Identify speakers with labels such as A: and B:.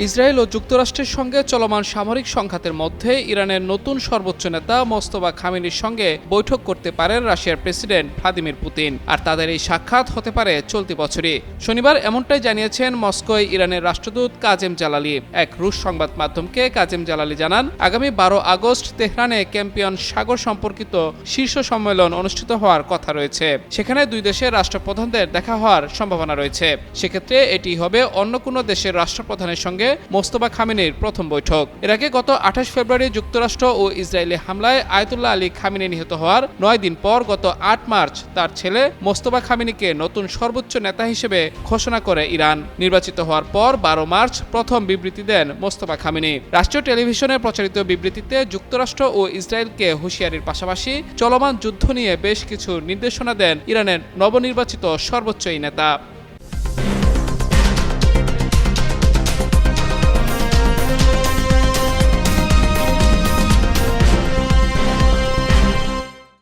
A: Israel ও যুক্তরাষ্ট্রের সঙ্গে চলমান সামরিক সংঘাতের মধ্যে ইরানের নতুন সর্বোচ্চ নেতা মোস্তফা খামেনির সঙ্গে বৈঠক করতে পারেন রাশিয়ার প্রেসিডেন্ট ভ্লাদিমির পুতিন। আর তাদের এই সাক্ষাৎ হতে পারে চলতি বছরই। শনিবার এমনটাই জানিয়েছেন মস্কোয় ইরানের রাষ্ট্রদূত কাজেম জালালি। এক রুশ সংবাদ মাধ্যমকে কাজেম জালালি জানান, আগামী 12 আগস্ট তেহরানে ক্যাম্পিয়ন সাগর সম্পর্কিত শীর্ষ সম্মেলন অনুষ্ঠিত হওয়ার কথা রয়েছে। সেখানে দুই দেশের রাষ্ট্রপ্রধানদের দেখা হওয়ার সম্ভাবনা রয়েছে। সেক্ষেত্রে এটি হবে অন্য কোনো দেশের রাষ্ট্রপ্রধানের সঙ্গে মোস্তফা খামেনির প্রথম বৈঠক। এর আগে গত 28 ফেব্রুয়ারি যুক্তরাষ্ট্র ও ইসরায়েলি হামলায় আয়াতুল্লাহ আলী খামেনি নিহত হওয়ার 9 দিন পর গত 8 মার্চ তার ছেলে মোস্তফা খামেনিকে নতুন সর্বোচ্চ নেতা হিসেবে ঘোষণা করে ইরান। নির্বাচিত হওয়ার পর 12 মার্চ প্রথম বিবৃতি দেন মোস্তফা খামেনি। রাষ্ট্রীয় টেলিভিশনে প্রচারিত বিবৃতিতে যুক্তরাষ্ট্র ও ইসরায়েলকে হুঁশিয়ারির পাশাপাশি চলমান যুদ্ধ নিয়ে বেশ কিছু নির্দেশনা দেন ইরানের নবনির্বাচিত সর্বোচ্চ এই নেতা।